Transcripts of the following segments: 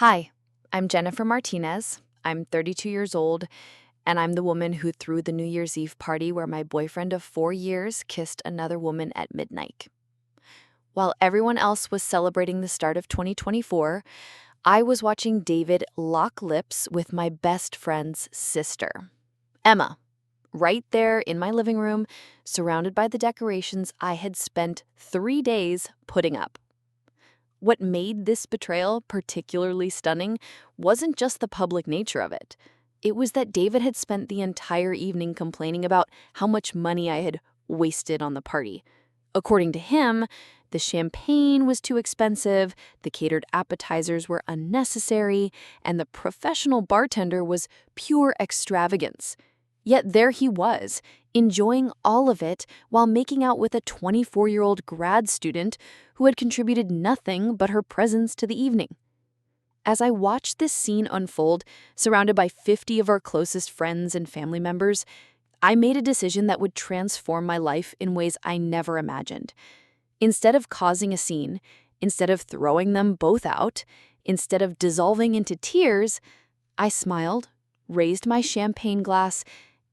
Hi, I'm Jennifer Martinez. I'm 32 years old, and I'm the woman who threw the New Year's Eve party where my boyfriend of 4 years kissed another woman at midnight. While everyone else was celebrating the start of 2024, I was watching David lock lips with my best friend's sister, Emma, right there in my living room, surrounded by the decorations I had spent 3 days putting up. What made this betrayal particularly stunning wasn't just the public nature of it. It was that David had spent the entire evening complaining about how much money I had wasted on the party. According to him, the champagne was too expensive, the catered appetizers were unnecessary, and the professional bartender was pure extravagance. Yet there he was, enjoying all of it while making out with a 24-year-old grad student who had contributed nothing but her presence to the evening. As I watched this scene unfold, surrounded by 50 of our closest friends and family members, I made a decision that would transform my life in ways I never imagined. Instead of causing a scene, instead of throwing them both out, instead of dissolving into tears, I smiled, raised my champagne glass,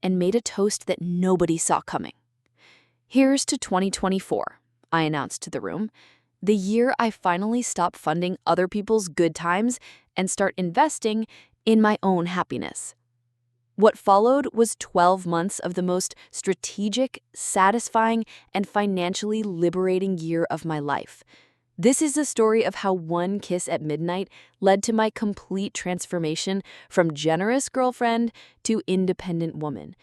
and made a toast that nobody saw coming. "Here's to 2024, I announced to the room, the year I finally stop funding other people's good times and start investing in my own happiness. What followed was 12 months of the most strategic, satisfying, and financially liberating year of my life. This is the story of how one kiss at midnight led to my complete transformation from generous girlfriend to independent woman,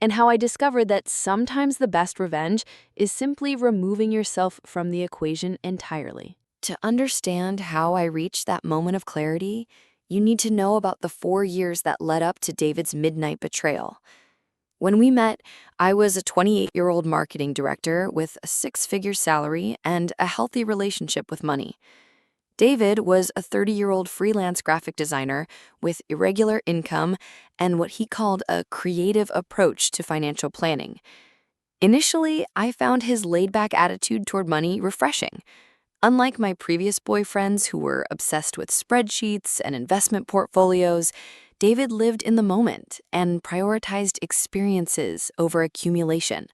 and how I discovered that sometimes the best revenge is simply removing yourself from the equation entirely. To understand how I reached that moment of clarity, you need to know about the 4 years that led up to David's midnight betrayal. When we met, I was a 28-year-old marketing director with a six-figure salary and a healthy relationship with money. David was a 30-year-old freelance graphic designer with irregular income and what he called a creative approach to financial planning. Initially, I found his laid-back attitude toward money refreshing. Unlike my previous boyfriends who were obsessed with spreadsheets and investment portfolios, David lived in the moment and prioritized experiences over accumulation.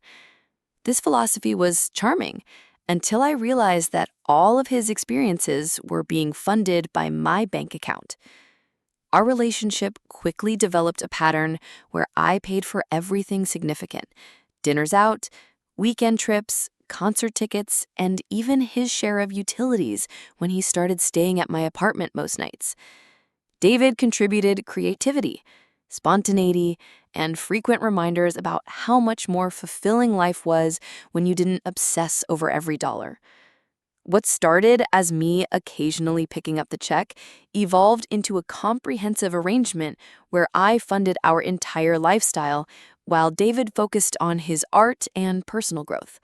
This philosophy was charming until I realized that all of his experiences were being funded by my bank account. Our relationship quickly developed a pattern where I paid for everything significant: dinners out, weekend trips, concert tickets, and even his share of utilities when he started staying at my apartment most nights. David contributed creativity, spontaneity, and frequent reminders about how much more fulfilling life was when you didn't obsess over every dollar. What started as me occasionally picking up the check evolved into a comprehensive arrangement where I funded our entire lifestyle while David focused on his art and personal growth.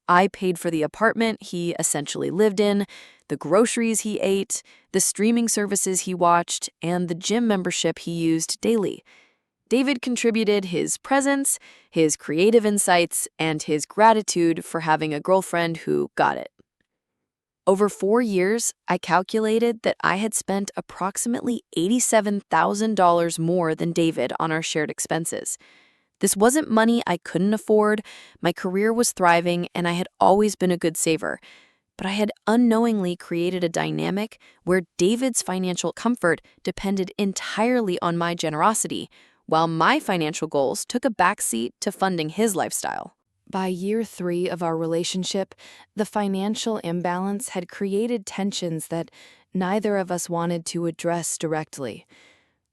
I paid for the apartment he essentially lived in, the groceries he ate, the streaming services he watched, and the gym membership he used daily. David contributed his presence, his creative insights, and his gratitude for having a girlfriend who got it. Over 4 years, I calculated that I had spent approximately $87,000 more than David on our shared expenses. This wasn't money I couldn't afford, my career was thriving, and I had always been a good saver. But I had unknowingly created a dynamic where David's financial comfort depended entirely on my generosity, while my financial goals took a backseat to funding his lifestyle. By year 3 of our relationship, the financial imbalance had created tensions that neither of us wanted to address directly.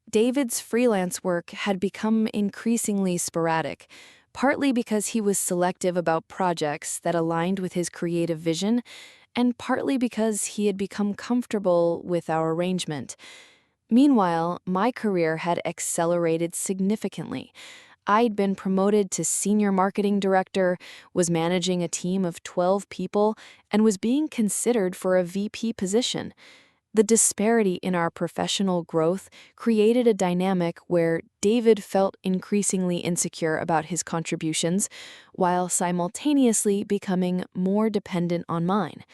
David's freelance work had become increasingly sporadic, partly because he was selective about projects that aligned with his creative vision, and partly because he had become comfortable with our arrangement. Meanwhile, my career had accelerated significantly. I'd been promoted to senior marketing director, was managing a team of 12 people, and was being considered for a VP position. The disparity in our professional growth created a dynamic where David felt increasingly insecure about his contributions, while simultaneously becoming more dependent on mine.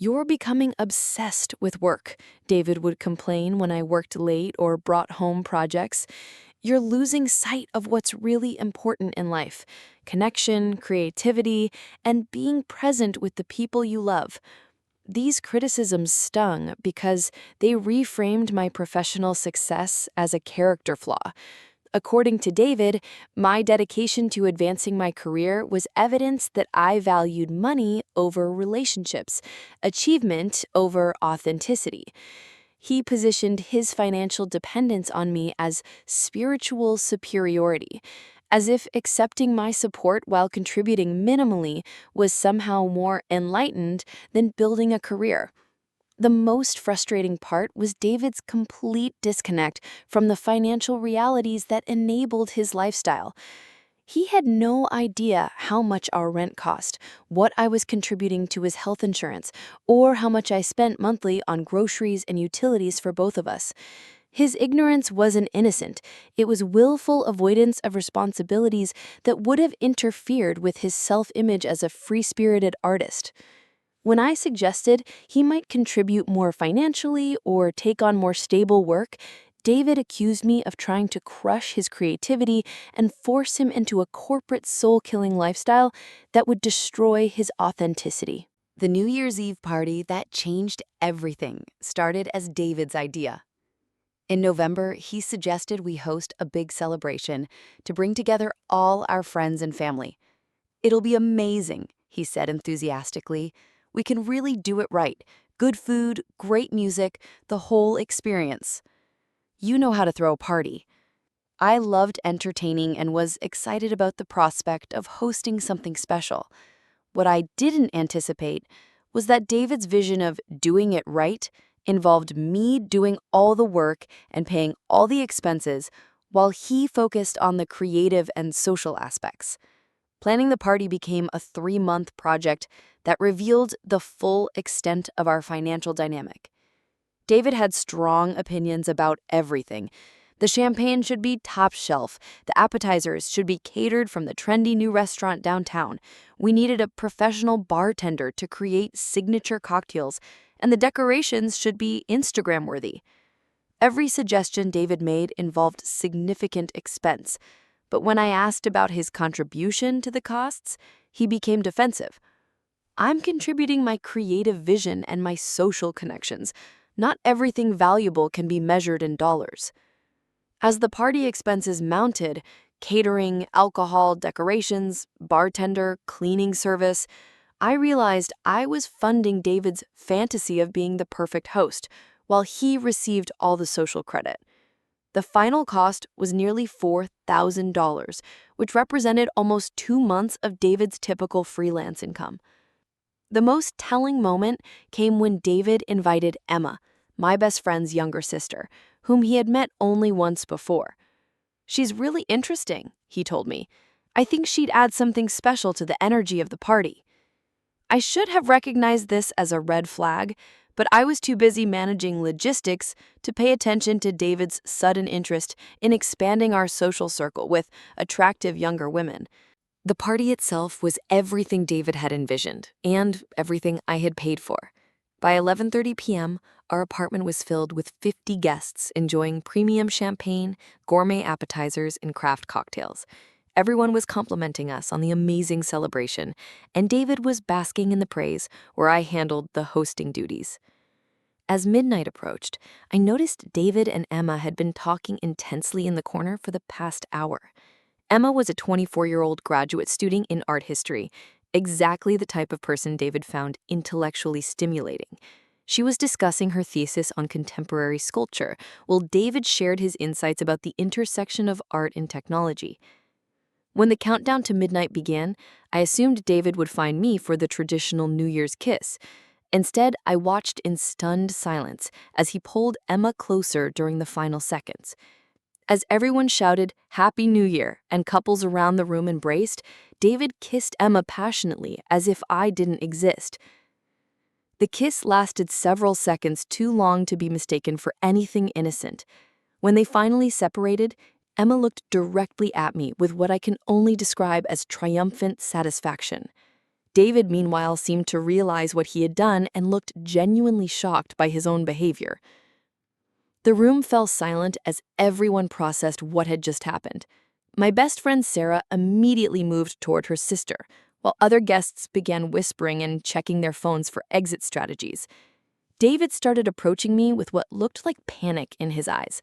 "You're becoming obsessed with work," David would complain when I worked late or brought home projects. "You're losing sight of what's really important in life: connection, creativity, and being present with the people you love." These criticisms stung because they reframed my professional success as a character flaw. According to David, my dedication to advancing my career was evidence that I valued money over relationships, achievement over authenticity. He positioned his financial dependence on me as spiritual superiority, as if accepting my support while contributing minimally was somehow more enlightened than building a career. The most frustrating part was David's complete disconnect from the financial realities that enabled his lifestyle. He had no idea how much our rent cost, what I was contributing to his health insurance, or how much I spent monthly on groceries and utilities for both of us. His ignorance wasn't innocent. It was willful avoidance of responsibilities that would have interfered with his self-image as a free-spirited artist. When I suggested he might contribute more financially or take on more stable work, David accused me of trying to crush his creativity and force him into a corporate soul-killing lifestyle that would destroy his authenticity. The New Year's Eve party that changed everything started as David's idea. In November, he suggested we host a big celebration to bring together all our friends and family. "It'll be amazing," he said enthusiastically. "We can really do it right. Good food, great music, the whole experience." You know how to throw a party. I loved entertaining and was excited about the prospect of hosting something special. What I didn't anticipate was that David's vision of doing it right involved me doing all the work and paying all the expenses while he focused on the creative and social aspects. Planning the party became a 3-month project that revealed the full extent of our financial dynamic. David had strong opinions about everything. The champagne should be top shelf. The appetizers should be catered from the trendy new restaurant downtown. We needed a professional bartender to create signature cocktails, and the decorations should be Instagram-worthy. Every suggestion David made involved significant expense, but when I asked about his contribution to the costs, he became defensive. "I'm contributing my creative vision and my social connections. Not everything valuable can be measured in dollars." As the party expenses mounted, catering, alcohol, decorations, bartender, cleaning service, I realized I was funding David's fantasy of being the perfect host, while he received all the social credit. The final cost was nearly $4,000, which represented almost 2 months of David's typical freelance income. The most telling moment came when David invited Emma, my best friend's younger sister, whom he had met only once before. "She's really interesting," he told me. "I think she'd add something special to the energy of the party." I should have recognized this as a red flag, but I was too busy managing logistics to pay attention to David's sudden interest in expanding our social circle with attractive younger women. The party itself was everything David had envisioned, and everything I had paid for. By 11:30 p.m., our apartment was filled with 50 guests enjoying premium champagne, gourmet appetizers, and craft cocktails. Everyone was complimenting us on the amazing celebration, and David was basking in the praise where I handled the hosting duties. As midnight approached, I noticed David and Emma had been talking intensely in the corner for the past hour. Emma was a 24-year-old graduate student in art history, exactly the type of person David found intellectually stimulating. She was discussing her thesis on contemporary sculpture, while David shared his insights about the intersection of art and technology. When the countdown to midnight began, I assumed David would find me for the traditional New Year's kiss. Instead, I watched in stunned silence as he pulled Emma closer during the final seconds. As everyone shouted "Happy New Year" and couples around the room embraced, David kissed Emma passionately as if I didn't exist. The kiss lasted several seconds, too long to be mistaken for anything innocent. When they finally separated, Emma looked directly at me with what I can only describe as triumphant satisfaction. David, meanwhile, seemed to realize what he had done and looked genuinely shocked by his own behavior. The room fell silent as everyone processed what had just happened. My best friend Sarah immediately moved toward her sister, while other guests began whispering and checking their phones for exit strategies. David started approaching me with what looked like panic in his eyes.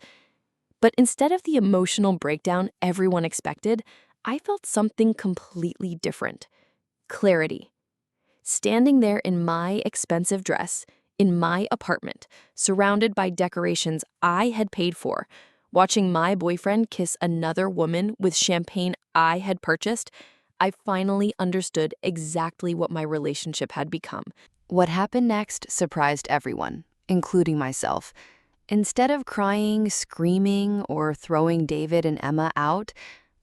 But instead of the emotional breakdown everyone expected, I felt something completely different. Clarity. Standing there in my expensive dress, in my apartment, surrounded by decorations I had paid for, watching my boyfriend kiss another woman with champagne I had purchased, I finally understood exactly what my relationship had become. What happened next surprised everyone, including myself. Instead of crying, screaming, or throwing David and Emma out,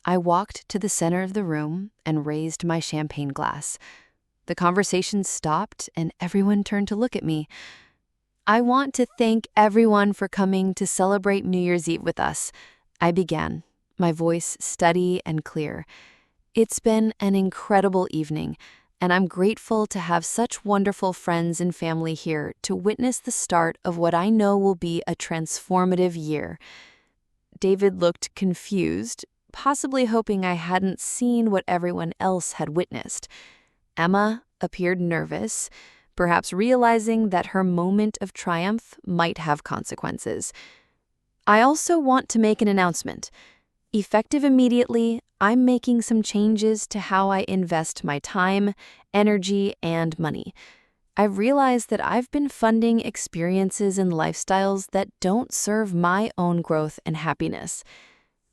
I walked to the center of the room and raised my champagne glass. The conversation stopped and everyone turned to look at me. "I want to thank everyone for coming to celebrate New Year's Eve with us," I began, my voice steady and clear. "It's been an incredible evening, and I'm grateful to have such wonderful friends and family here to witness the start of what I know will be a transformative year." David looked confused, possibly hoping I hadn't seen what everyone else had witnessed. Emma appeared nervous, perhaps realizing that her moment of triumph might have consequences. "I also want to make an announcement. Effective immediately, I'm making some changes to how I invest my time, energy, and money. I've realized that I've been funding experiences and lifestyles that don't serve my own growth and happiness."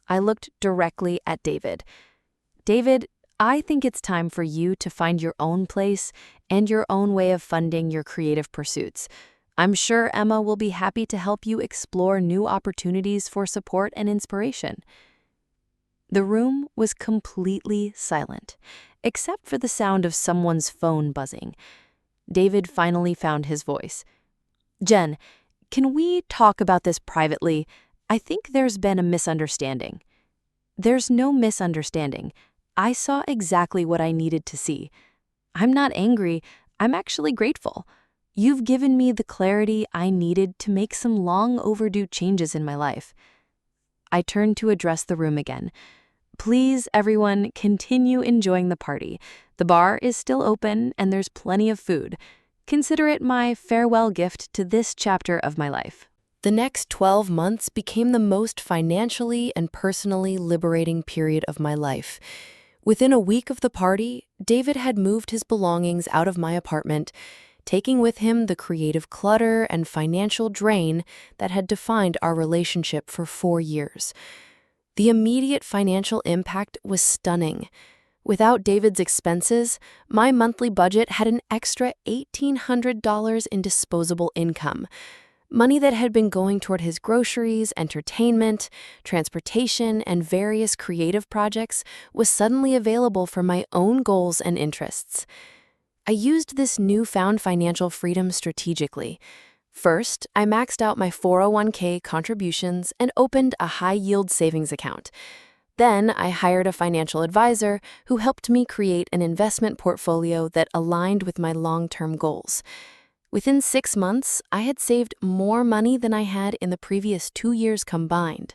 I looked directly at David. "David, I think it's time for you to find your own place and your own way of funding your creative pursuits. I'm sure Emma will be happy to help you explore new opportunities for support and inspiration." The room was completely silent, except for the sound of someone's phone buzzing. David finally found his voice. "Jen, can we talk about this privately? I think there's been a misunderstanding." "There's no misunderstanding. I saw exactly what I needed to see. I'm not angry, I'm actually grateful. You've given me the clarity I needed to make some long overdue changes in my life." I turned to address the room again. "Please, everyone, continue enjoying the party. The bar is still open and there's plenty of food. Consider it my farewell gift to this chapter of my life." The next 12 months became the most financially and personally liberating period of my life. Within a week of the party, David had moved his belongings out of my apartment, taking with him the creative clutter and financial drain that had defined our relationship for 4 years. The immediate financial impact was stunning. Without David's expenses, my monthly budget had an extra $1,800 in disposable income. Money that had been going toward his groceries, entertainment, transportation, and various creative projects was suddenly available for my own goals and interests. I used this newfound financial freedom strategically. First, I maxed out my 401k contributions and opened a high-yield savings account. Then, I hired a financial advisor who helped me create an investment portfolio that aligned with my long-term goals. Within 6 months, I had saved more money than I had in the previous 2 years combined.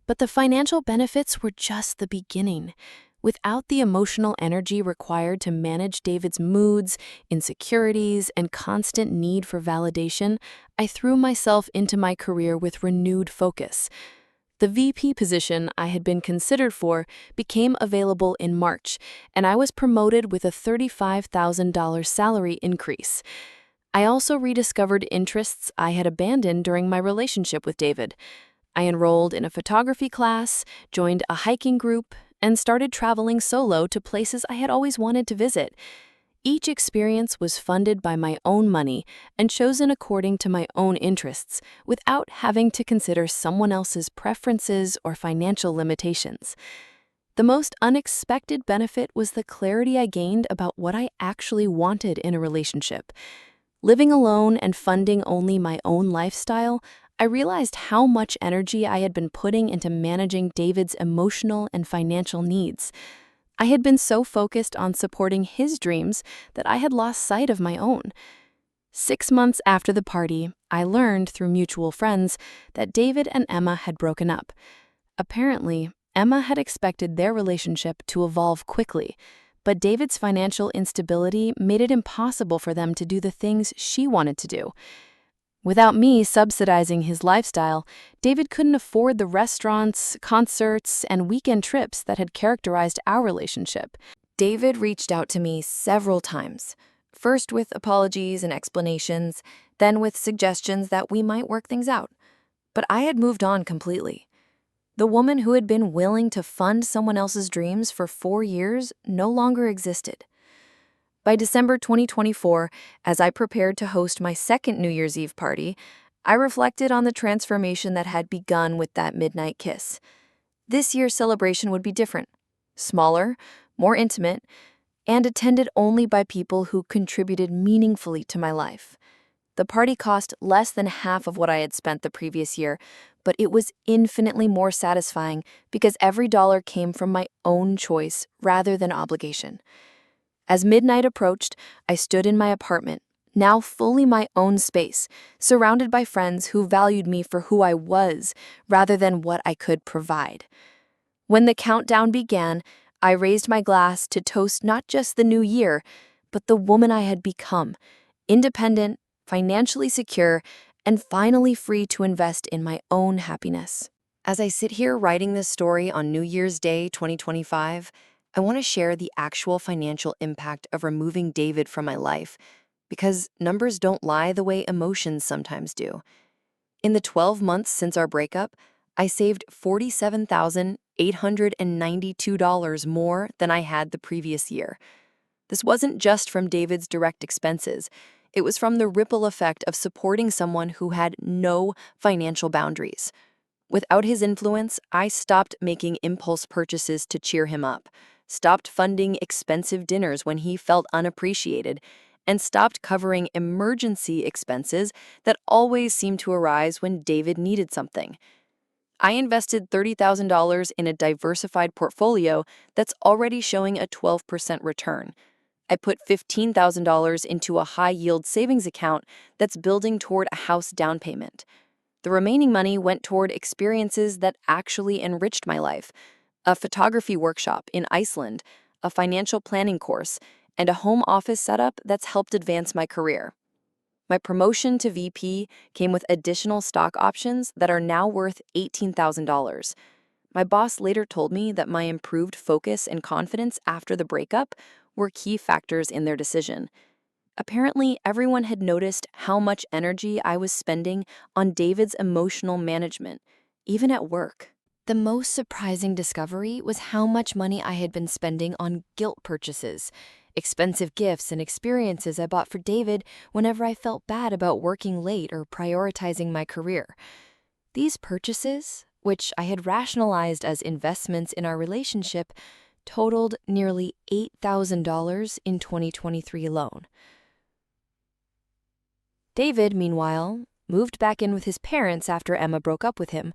But the financial benefits were just the beginning. Without the emotional energy required to manage David's moods, insecurities, and constant need for validation, I threw myself into my career with renewed focus. The VP position I had been considered for became available in March, and I was promoted with a $35,000 salary increase. I also rediscovered interests I had abandoned during my relationship with David. I enrolled in a photography class, joined a hiking group, and started traveling solo to places I had always wanted to visit. Each experience was funded by my own money and chosen according to my own interests, without having to consider someone else's preferences or financial limitations. The most unexpected benefit was the clarity I gained about what I actually wanted in a relationship. Living alone and funding only my own lifestyle, I realized how much energy I had been putting into managing David's emotional and financial needs. I had been so focused on supporting his dreams that I had lost sight of my own. 6 months after the party, I learned through mutual friends that David and Emma had broken up. Apparently, Emma had expected their relationship to evolve quickly, but David's financial instability made it impossible for them to do the things she wanted to do. Without me subsidizing his lifestyle, David couldn't afford the restaurants, concerts, and weekend trips that had characterized our relationship. David reached out to me several times, first with apologies and explanations, then with suggestions that we might work things out. But I had moved on completely. The woman who had been willing to fund someone else's dreams for 4 years no longer existed. By December 2024, as I prepared to host my second New Year's Eve party, I reflected on the transformation that had begun with that midnight kiss. This year's celebration would be different, smaller, more intimate, and attended only by people who contributed meaningfully to my life. The party cost less than half of what I had spent the previous year, but it was infinitely more satisfying because every dollar came from my own choice rather than obligation. As midnight approached, I stood in my apartment, now fully my own space, surrounded by friends who valued me for who I was rather than what I could provide. When the countdown began, I raised my glass to toast not just the new year, but the woman I had become, independent, financially secure, and finally free to invest in my own happiness. As I sit here writing this story on New Year's Day 2025, I want to share the actual financial impact of removing David from my life, because numbers don't lie the way emotions sometimes do. In the 12 months since our breakup, I saved $47,892 more than I had the previous year. This wasn't just from David's direct expenses. It was from the ripple effect of supporting someone who had no financial boundaries. Without his influence, I stopped making impulse purchases to cheer him up, stopped funding expensive dinners when he felt unappreciated, and stopped covering emergency expenses that always seemed to arise when David needed something. I invested $30,000 in a diversified portfolio that's already showing a 12% return. I put $15,000 into a high-yield savings account that's building toward a house down payment. The remaining money went toward experiences that actually enriched my life: a photography workshop in Iceland, a financial planning course, and a home office setup that's helped advance my career. My promotion to VP came with additional stock options that are now worth $18,000. My boss later told me that my improved focus and confidence after the breakup were key factors in their decision. Apparently, everyone had noticed how much energy I was spending on David's emotional management, even at work. The most surprising discovery was how much money I had been spending on guilt purchases, expensive gifts and experiences I bought for David whenever I felt bad about working late or prioritizing my career. These purchases, which I had rationalized as investments in our relationship, totaled nearly $8,000 in 2023 alone. David, meanwhile, moved back in with his parents after Emma broke up with him.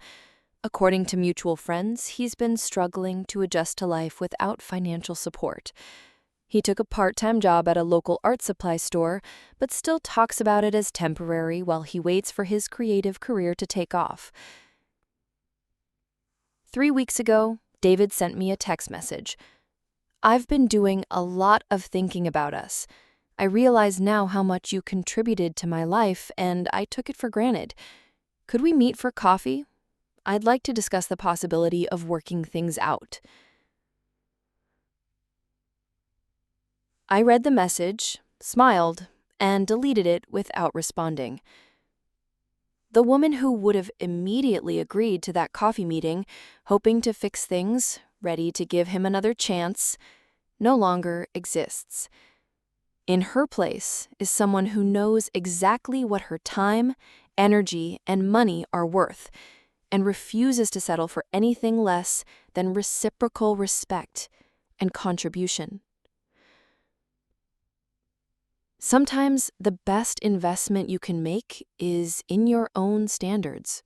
According to mutual friends, he's been struggling to adjust to life without financial support. He took a part-time job at a local art supply store, but still talks about it as temporary while he waits for his creative career to take off. 3 weeks ago, David sent me a text message. "I've been doing a lot of thinking about us. I realize now how much you contributed to my life, and I took it for granted. Could we meet for coffee? I'd like to discuss the possibility of working things out." I read the message, smiled, and deleted it without responding. The woman who would have immediately agreed to that coffee meeting, hoping to fix things, ready to give him another chance, no longer exists. In her place is someone who knows exactly what her time, energy, and money are worth, and refuses to settle for anything less than reciprocal respect and contribution. Sometimes the best investment you can make is in your own standards.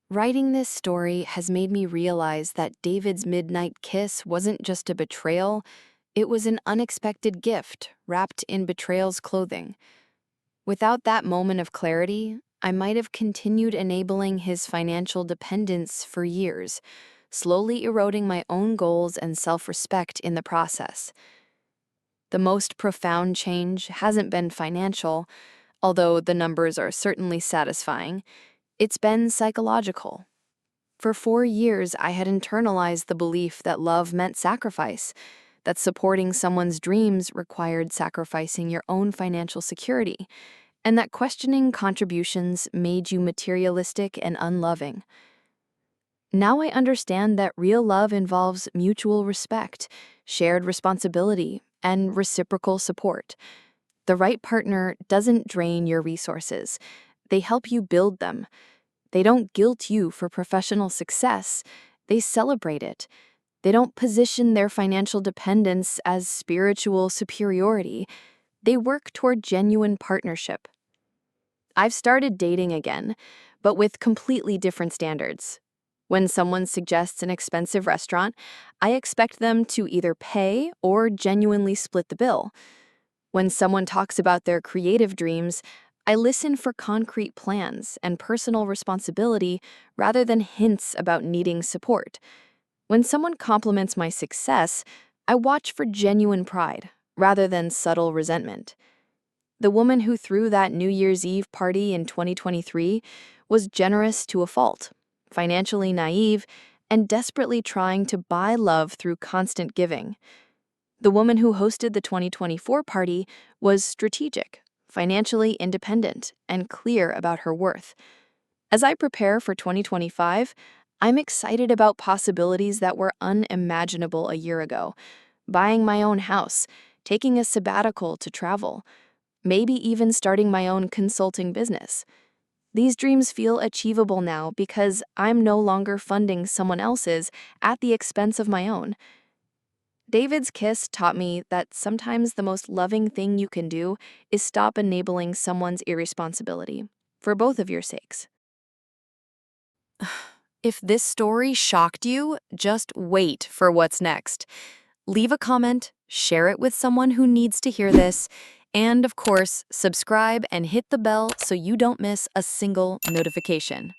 Writing this story has made me realize that David's midnight kiss wasn't just a betrayal, It was an unexpected gift wrapped in betrayal's clothing. Without that moment of clarity, I might have continued enabling his financial dependence for years, slowly eroding my own goals and self-respect in the process. The most profound change hasn't been financial, although the numbers are certainly satisfying. It's been psychological. For 4 years, I had internalized the belief that love meant sacrifice, that supporting someone's dreams required sacrificing your own financial security, and that questioning contributions made you materialistic and unloving. Now I understand that real love involves mutual respect, shared responsibility, and reciprocal support. The right partner doesn't drain your resources. They help you build them. They don't guilt you for professional success. They celebrate it. They don't position their financial dependence as spiritual superiority. They work toward genuine partnership. I've started dating again, but with completely different standards. When someone suggests an expensive restaurant, I expect them to either pay or genuinely split the bill. When someone talks about their creative dreams, I listen for concrete plans and personal responsibility rather than hints about needing support. When someone compliments my success, I watch for genuine pride rather than subtle resentment. The woman who threw that New Year's Eve party in 2023 was generous to a fault, financially naive, and desperately trying to buy love through constant giving. The woman who hosted the 2024 party was strategic, financially independent, and clear about her worth. As I prepare for 2025, I'm excited about possibilities that were unimaginable a year ago. Buying my own house, taking a sabbatical to travel, maybe even starting my own consulting business. These dreams feel achievable now because I'm no longer funding someone else's at the expense of my own. David's kiss taught me that sometimes the most loving thing you can do is stop enabling someone's irresponsibility, for both of your sakes. If this story shocked you, just wait for what's next. Leave a comment, share it with someone who needs to hear this, and of course, subscribe and hit the bell so you don't miss a single notification.